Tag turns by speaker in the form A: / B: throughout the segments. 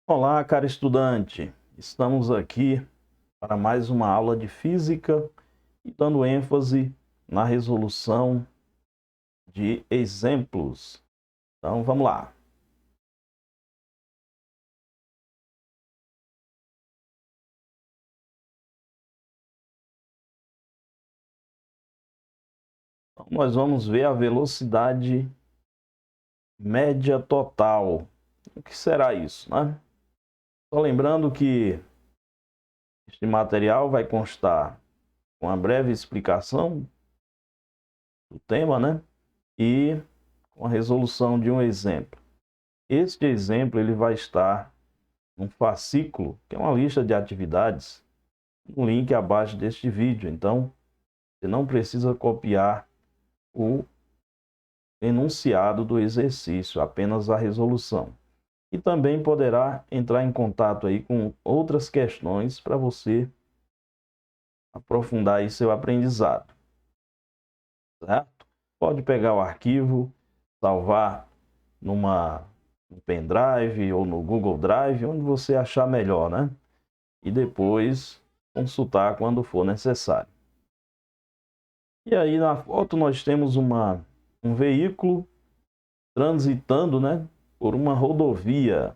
A: Olá, cara estudante. Estamos aqui para mais uma aula de física e dando ênfase na resolução de exemplos. Então, vamos lá. Então, nós vamos ver a velocidade média total. O que será isso, né? Só lembrando que este material vai constar com uma breve explicação do tema, né? E com a resolução de um exemplo. Este exemplo ele vai estar um fascículo, que é uma lista de atividades, no link abaixo deste vídeo. Então, você não precisa copiar o enunciado do exercício, apenas a resolução. E também poderá entrar em contato aí com outras questões para você aprofundar aí seu aprendizado, certo? Pode pegar o arquivo, salvar no pendrive ou no Google Drive, onde você achar melhor, né? E depois consultar quando for necessário. E aí na foto nós temos um veículo transitando, né, por uma rodovia.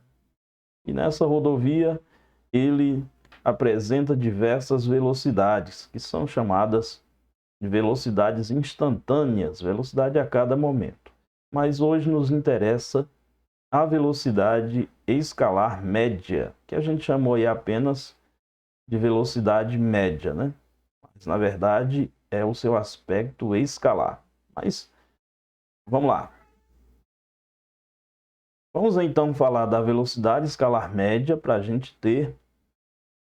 A: E nessa rodovia ele apresenta diversas velocidades, que são chamadas de velocidades instantâneas, velocidade a cada momento. Mas hoje nos interessa a velocidade escalar média, que a gente chamou aí apenas de velocidade média, né? Mas na verdade é o seu aspecto escalar. Mas vamos lá. Vamos então falar da velocidade escalar média para a gente ter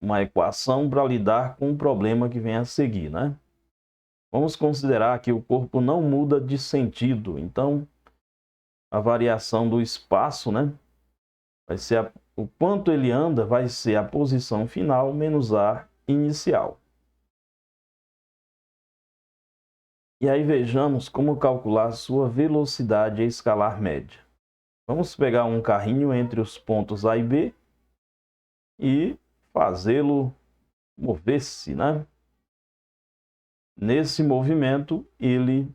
A: uma equação para lidar com o problema que vem a seguir, né? Vamos considerar que o corpo não muda de sentido, então a variação do espaço, né, vai ser o quanto ele anda vai ser a posição final menos a inicial. E aí vejamos como calcular sua velocidade escalar média. Vamos pegar um carrinho entre os pontos A e B e fazê-lo mover-se, né? Nesse movimento, ele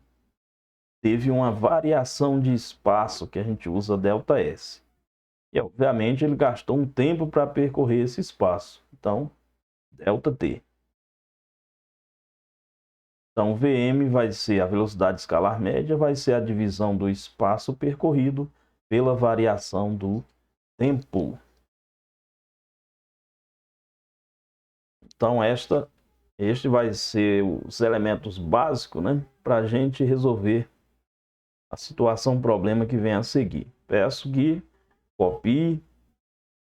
A: teve uma variação de espaço que a gente usa ΔS. E, obviamente, ele gastou um tempo para percorrer esse espaço. Então, ΔT. Então, Vm vai ser a velocidade escalar média, vai ser a divisão do espaço percorrido pela variação do tempo. Então, este vai ser os elementos básicos, né, para a gente resolver a situação, problema que vem a seguir. Peço que copie,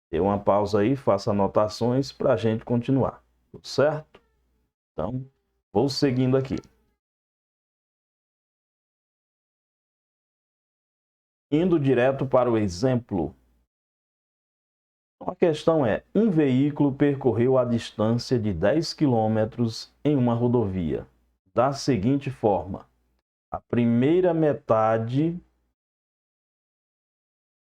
A: dê uma pausa aí, faça anotações para a gente continuar, tudo certo? Então, vou seguindo aqui. Indo direto para o exemplo. A questão é, um veículo percorreu a distância de 10 km em uma rodovia, da seguinte forma. A primeira metade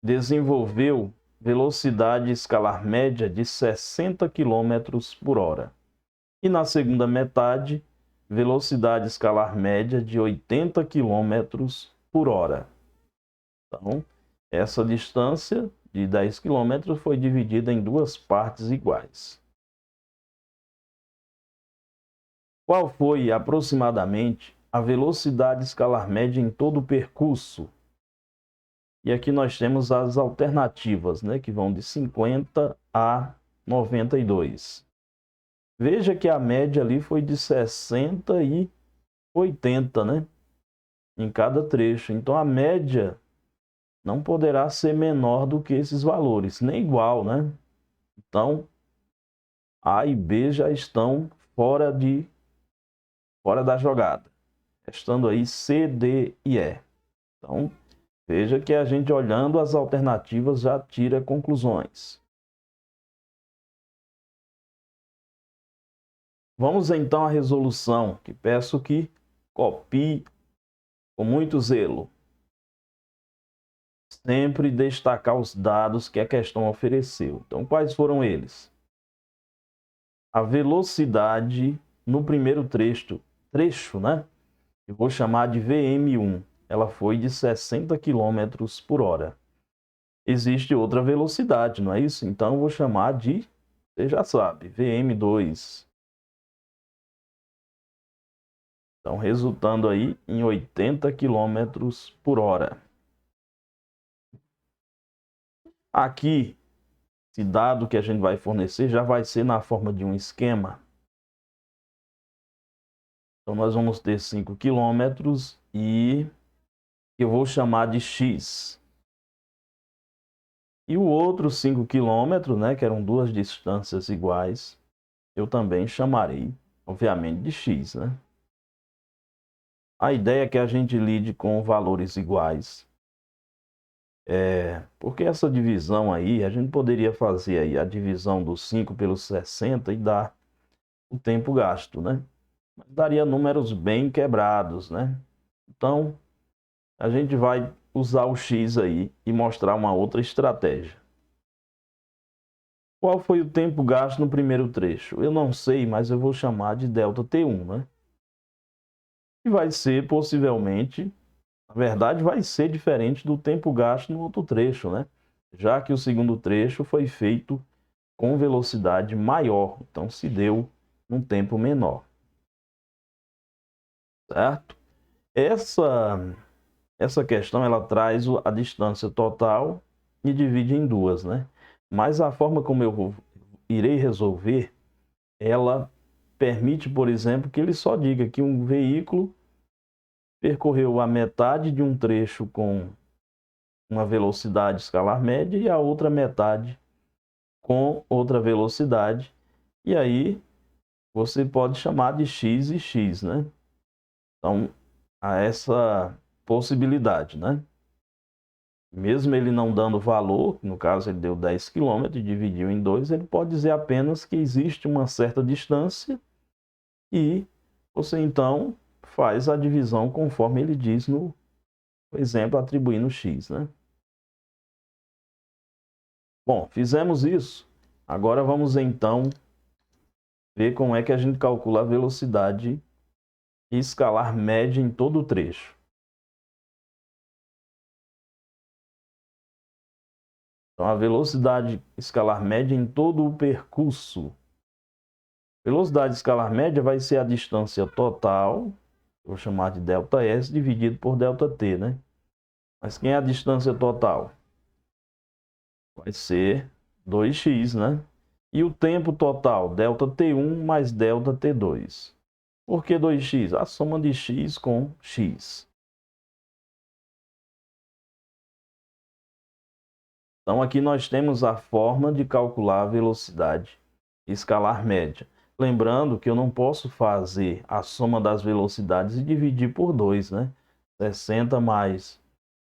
A: desenvolveu velocidade escalar média de 60 km por hora. E na segunda metade, velocidade escalar média de 80 km por hora. Então, essa distância de 10 km foi dividida em duas partes iguais. Qual foi aproximadamente a velocidade escalar média em todo o percurso? E aqui nós temos as alternativas, né, que vão de 50 a 92. Veja que a média ali foi de 60 e 80, né, em cada trecho. Então a média não poderá ser menor do que esses valores, nem igual, né? Então A e B já estão fora da jogada, restando aí C, D e E. Então veja que a gente olhando as alternativas já tira conclusões. Vamos então à resolução, que peço que copie com muito zelo. sempre destacar os dados que a questão ofereceu. Então, quais foram eles? A velocidade no primeiro trecho, né? Eu vou chamar de VM1. Ela foi de 60 km por hora. Existe outra velocidade, não é isso? Então, eu vou chamar de, você já sabe, VM2. Então, resultando aí em 80 km por hora. Aqui, esse dado que a gente vai fornecer já vai ser na forma de um esquema. Então, nós vamos ter 5 km e eu vou chamar de X. E o outro 5 km, né, que eram duas distâncias iguais, eu também chamarei, obviamente, de X, né? A ideia é que a gente lide com valores iguais. Porque essa divisão aí, a gente poderia fazer aí a divisão dos 5 pelos 60 e dar o tempo gasto, né? Mas daria números bem quebrados, né? Então, a gente vai usar o X aí e mostrar uma outra estratégia. Qual foi o tempo gasto no primeiro trecho? Eu não sei, mas eu vou chamar de ΔT1, né? E vai ser possivelmente, na verdade, vai ser diferente do tempo gasto no outro trecho, né? Já que o segundo trecho foi feito com velocidade maior, então se deu um tempo menor, certo? Essa questão ela traz a distância total e divide em duas, né? Mas a forma como eu irei resolver, ela permite, por exemplo, que ele só diga que um veículo percorreu a metade de um trecho com uma velocidade escalar média e a outra metade com outra velocidade. E aí você pode chamar de x e x, né? Então, há essa possibilidade, né? Mesmo ele não dando valor, no caso ele deu 10 km e dividiu em 2, ele pode dizer apenas que existe uma certa distância e você então faz a divisão conforme ele diz no exemplo atribuindo x, né? Bom, fizemos isso. Agora vamos então ver como é que a gente calcula a velocidade escalar média em todo o trecho. Então, a velocidade escalar média em todo o percurso. Velocidade escalar média vai ser a distância total, vou chamar de ΔS, dividido por ΔT, né? Mas quem é a distância total? Vai ser 2x, né? E o tempo total, ΔT1 mais ΔT2. Por que 2x? A soma de x com x. Então, aqui nós temos a forma de calcular a velocidade escalar média. Lembrando que eu não posso fazer a soma das velocidades e dividir por 2, né? 60 mais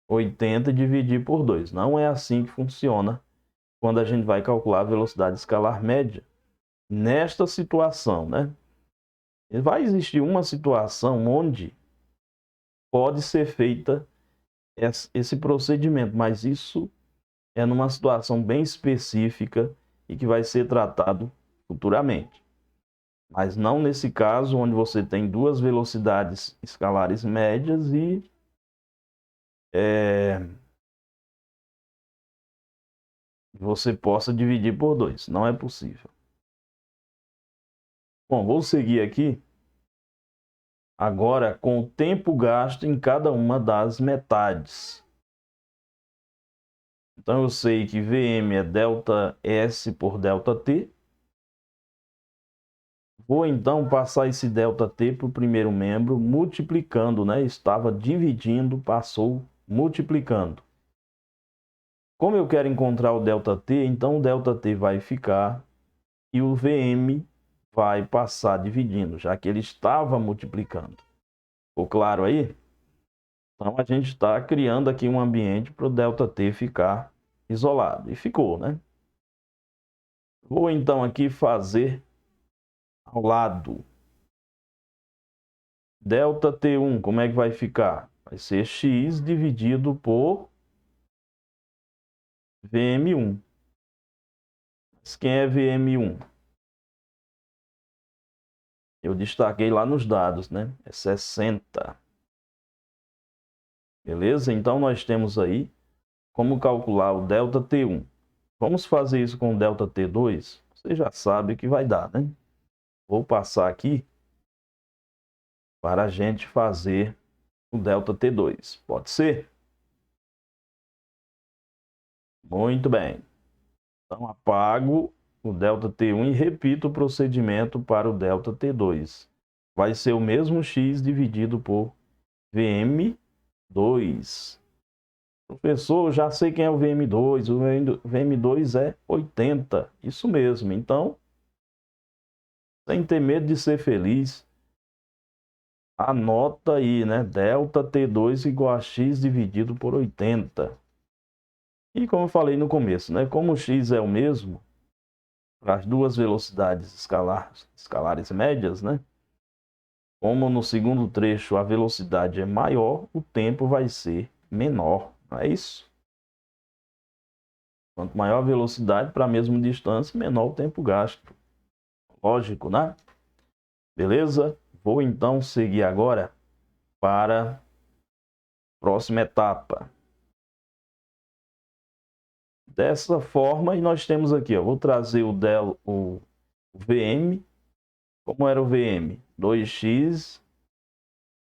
A: 80 e dividir por 2. Não é assim que funciona quando a gente vai calcular a velocidade escalar média. Nesta situação, né? Vai existir uma situação onde pode ser feita esse procedimento, mas isso é numa situação bem específica e que vai ser tratado futuramente. Mas não nesse caso onde você tem duas velocidades escalares médias e você possa dividir por 2. Não é possível. Bom, vou seguir aqui agora com o tempo gasto em cada uma das metades. Então eu sei que VM é ΔS por ΔT. Vou então passar esse ΔT para o primeiro membro, multiplicando, né? Estava dividindo, passou multiplicando. Como eu quero encontrar o ΔT, então o ΔT vai ficar e o VM vai passar dividindo, já que ele estava multiplicando. Ficou claro aí? Então a gente está criando aqui um ambiente para o ΔT ficar isolado. E ficou, né? Vou então aqui fazer ao lado. ΔT1, como é que vai ficar? Vai ser x dividido por VM1. Mas quem é VM1? Eu destaquei lá nos dados, né? É 60. Beleza? Então, nós temos aí como calcular o ΔT1. Vamos fazer isso com o ΔT2? Você já sabe o que vai dar, né? Vou passar aqui para a gente fazer o ΔT2. Pode ser? Muito bem. Então, apago o ΔT1 e repito o procedimento para o ΔT2. Vai ser o mesmo x dividido por VM2. Professor, já sei quem é o VM2. O VM2 é 80. Isso mesmo. Então, sem ter medo de ser feliz, anota aí, né? ΔT2 igual a x dividido por 80. E como eu falei no começo, né? Como o x é o mesmo para as duas velocidades escalares médias, né? Como no segundo trecho a velocidade é maior, o tempo vai ser menor, não é isso? Quanto maior a velocidade para a mesma distância, menor o tempo gasto. Lógico, né? Beleza? Vou então seguir agora para a próxima etapa. Dessa forma, e nós temos aqui, ó, vou trazer o VM. Como era o VM? 2x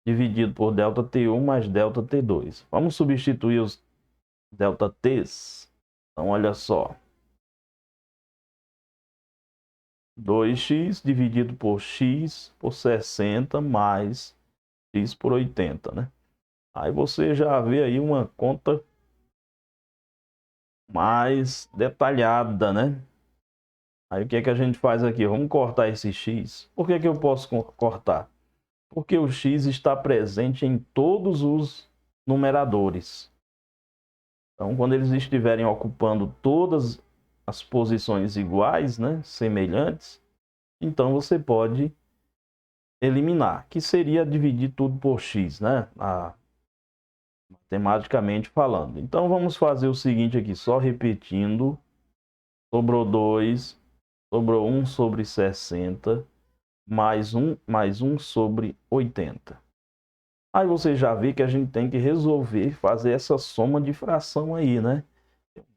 A: dividido por ΔT1 mais ΔT2. Vamos substituir os ΔTs. Então, olha só. 2x dividido por x por 60 mais x por 80, né? Aí você já vê aí uma conta mais detalhada, né? Aí o que é que a gente faz aqui? Vamos cortar esse x. Por que que eu posso cortar? Porque o x está presente em todos os numeradores. Então, quando eles estiverem ocupando todas as posições iguais, né, semelhantes, então você pode eliminar, que seria dividir tudo por x, né, matematicamente falando. Então, vamos fazer o seguinte aqui, só repetindo. Sobrou 2, sobrou 1 sobre 60, mais 1 sobre 80. Aí você já vê que a gente tem que resolver fazer essa soma de fração aí, né?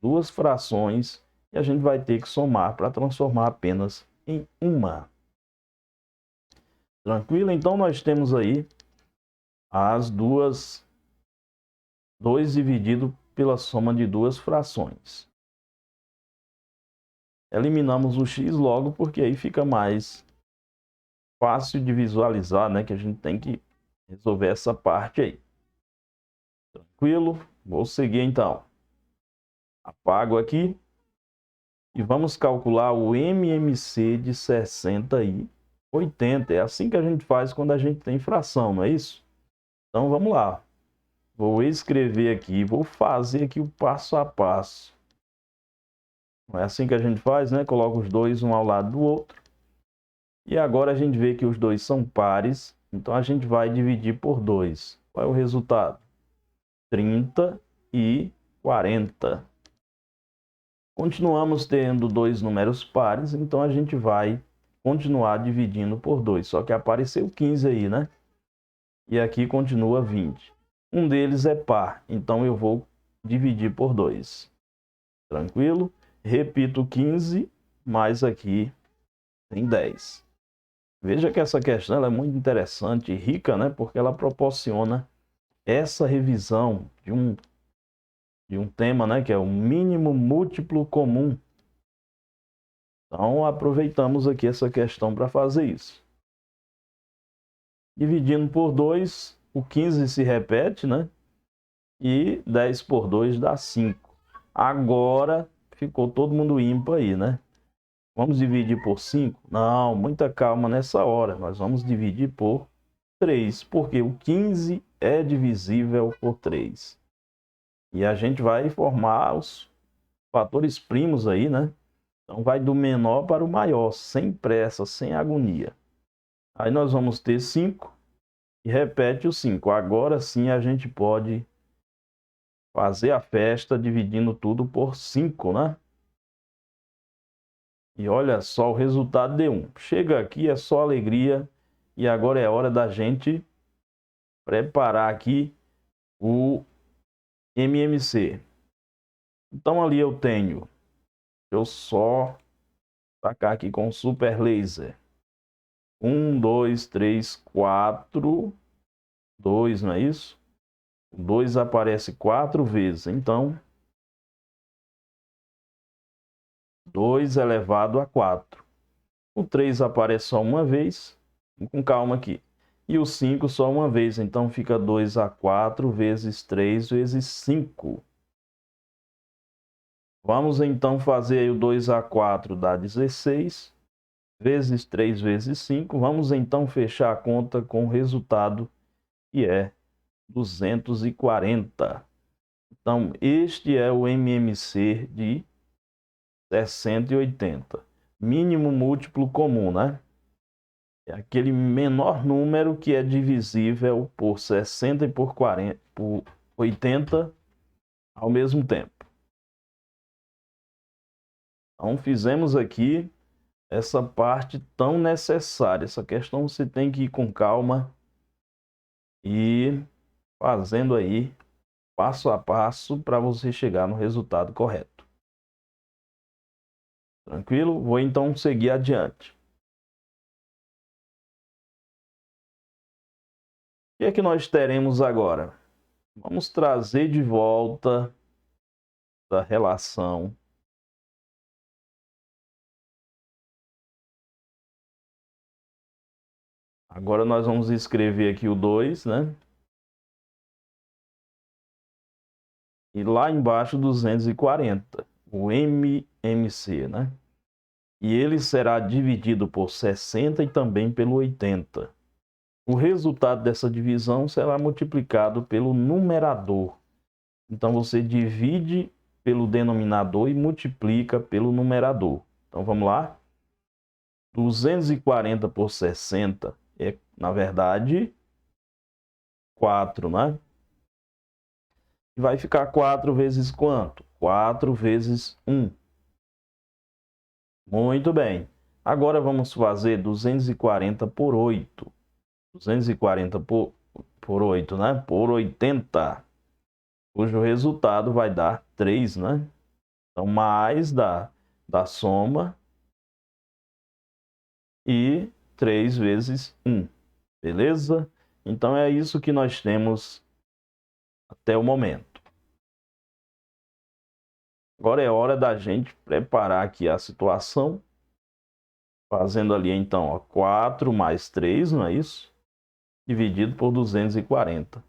A: Duas frações e a gente vai ter que somar para transformar apenas em uma. Tranquilo? Então nós temos aí as 2 dividido pela soma de duas frações. Eliminamos o x logo porque aí fica mais fácil de visualizar, né? Que a gente tem que resolver essa parte aí. Tranquilo? Vou seguir então. Apago aqui. E vamos calcular o MMC de 60 e 80. É assim que a gente faz quando a gente tem fração, não é isso? Então vamos lá. Vou escrever aqui, vou fazer aqui o passo a passo. Não é assim que a gente faz, né? Coloca os dois um ao lado do outro. E agora a gente vê que os dois são pares. Então a gente vai dividir por 2. Qual é o resultado? 30 e 40. Continuamos tendo dois números pares, então a gente vai continuar dividindo por 2. Só que apareceu 15 aí, né? E aqui continua 20. Um deles é par, então eu vou dividir por 2. Tranquilo? Repito 15, mas aqui tem 10. Veja que essa questão ela é muito interessante e rica, né? Porque ela proporciona essa revisão de um tema, né? Que é o mínimo múltiplo comum. Então, aproveitamos aqui essa questão para fazer isso. Dividindo por 2, o 15 se repete, né? E 10 por 2 dá 5. Agora, ficou todo mundo ímpar aí, né? Vamos dividir por 5? Não, muita calma nessa hora. Nós vamos dividir por 3, porque o 15 é divisível por 3. E a gente vai formar os fatores primos aí, né? Então, vai do menor para o maior, sem pressa, sem agonia. Aí nós vamos ter 5 e repete o 5. Agora sim a gente pode fazer a festa dividindo tudo por 5, né? E olha só o resultado de 1. Chega aqui, é só alegria. E agora é hora da gente preparar aqui o MMC. Então ali eu tenho, eu só tacar aqui com super laser. 1, 2, 3, 4, 2, não é isso? O 2 aparece 4 vezes, então 2 elevado a 4. O 3 aparece só uma vez, com calma aqui. E o 5 só uma vez, então fica 2 a 4 vezes 3 vezes 5. Vamos então fazer aí o 2 a 4 dá 16, vezes 3 vezes 5. Vamos então fechar a conta com o resultado que é 240. Então, este é o MMC de 60 e 80. Mínimo múltiplo comum, né? É aquele menor número que é divisível por 60 e por 40, por 80 ao mesmo tempo. Então, fizemos aqui essa parte tão necessária. Essa questão você tem que ir com calma e fazendo aí passo a passo para você chegar no resultado correto. Tranquilo? Vou então seguir adiante. O que é que nós teremos agora? Vamos trazer de volta a relação agora nós vamos escrever aqui o 2, né? E lá embaixo 240, o MMC, né? E ele será dividido por 60 e também pelo 80. O resultado dessa divisão será multiplicado pelo numerador. Então você divide pelo denominador e multiplica pelo numerador. Então vamos lá. 240 por 60 é, na verdade, 4, né? Vai ficar 4 vezes quanto? 4 vezes 1. Muito bem. Agora vamos fazer 240 por 8. 240 por 8, né? Por 80. Cujo resultado vai dar 3, né? Então, mais da soma e 3 vezes 1. Beleza? Então, é isso que nós temos até o momento. Agora é hora da gente preparar aqui a situação. Fazendo ali, então, ó, 4 mais 3, não é isso? Dividido por 240.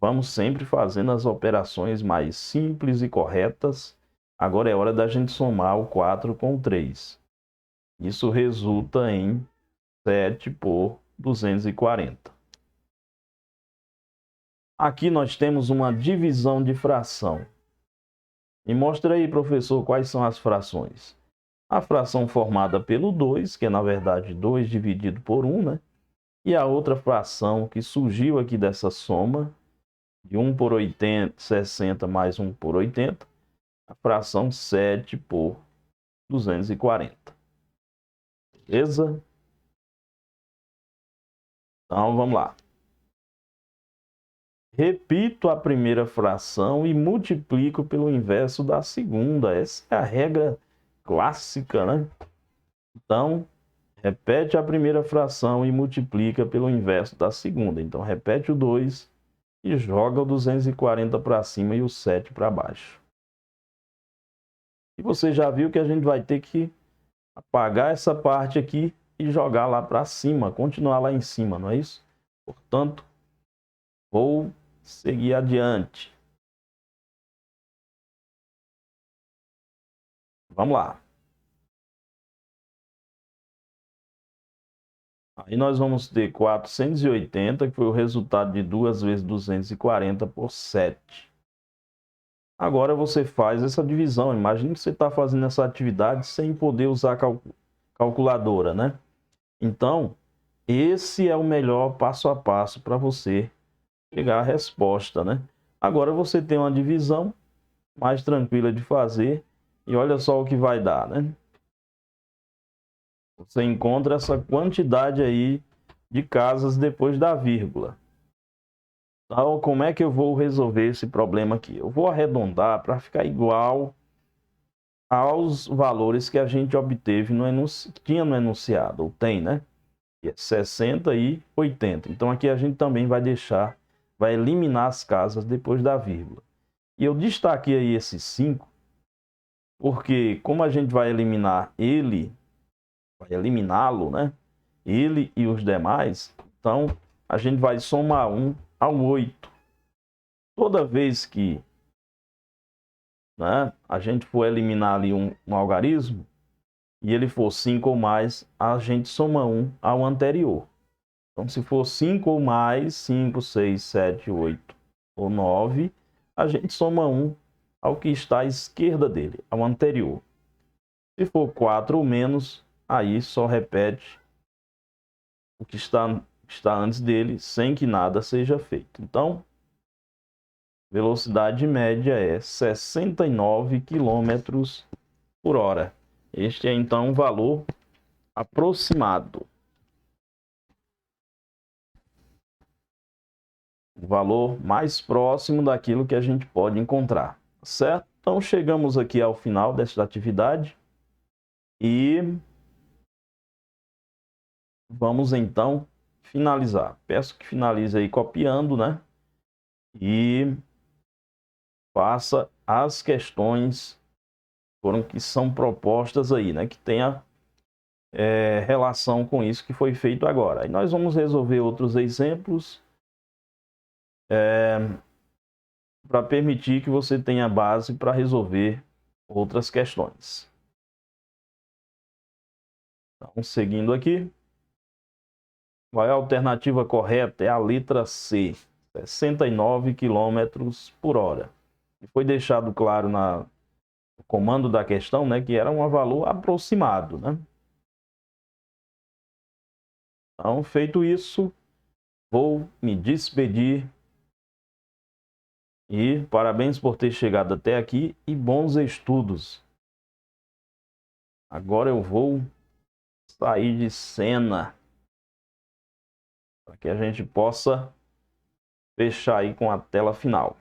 A: Vamos sempre fazendo as operações mais simples e corretas. Agora é hora da gente somar o 4 com o 3. Isso resulta em 7 por 240. Aqui nós temos uma divisão de fração. Me mostra aí, professor, quais são as frações. A fração formada pelo 2, que é na verdade 2 dividido por 1, né? E a outra fração que surgiu aqui dessa soma, de 1 por 80, 60 mais 1 por 80, a fração 7 por 240. Beleza? Então, vamos lá. Repito a primeira fração e multiplico pelo inverso da segunda. Essa é a regra clássica, né? Então, repete a primeira fração e multiplica pelo inverso da segunda. Então, repete o 2 e joga o 240 para cima e o 7 para baixo. E você já viu que a gente vai ter que apagar essa parte aqui e jogar lá para cima, continuar lá em cima, não é isso? Portanto, vou seguir adiante. Vamos lá. Aí nós vamos ter 480, que foi o resultado de 2 vezes 240 por 7. Agora você faz essa divisão. Imagine que você está fazendo essa atividade sem poder usar calculadora, né? Então, esse é o melhor passo a passo para você chegar à resposta, né? Agora você tem uma divisão mais tranquila de fazer e olha só o que vai dar, né? Você encontra essa quantidade aí de casas depois da vírgula. Então, como é que eu vou resolver esse problema aqui? Eu vou arredondar para ficar igual aos valores que a gente obteve tinha no enunciado, ou tem, né? Que é 60 e 80. Então aqui a gente também vai eliminar as casas depois da vírgula. E eu destaquei aí esses 5, porque como a gente vai eliminá-lo, né? Ele e os demais, então a gente vai somar 1 ao 8. Toda vez que, né, a gente for eliminar ali um algarismo, e ele for 5 ou mais, a gente soma 1 ao anterior. Então, se for 5 ou mais, 5, 6, 7, 8 ou 9, a gente soma 1 ao que está à esquerda dele, ao anterior. Se for 4 ou menos, aí só repete o que está antes dele, sem que nada seja feito. Então, velocidade média é 69 km por hora. Este é, então, um valor aproximado. O valor mais próximo daquilo que a gente pode encontrar, certo? Então, chegamos aqui ao final desta atividade e vamos, então, finalizar. Peço que finalize aí copiando, né? E faça as questões que são propostas aí, né? Que tenha relação com isso que foi feito agora. Aí nós vamos resolver outros exemplos para permitir que você tenha base para resolver outras questões. Então, seguindo aqui, a alternativa correta é a letra C, 69 km por hora. E foi deixado claro no comando da questão, né, que era um valor aproximado, né? Então, feito isso, vou me despedir e parabéns por ter chegado até aqui e bons estudos. Agora eu vou sair de cena para que a gente possa fechar aí com a tela final.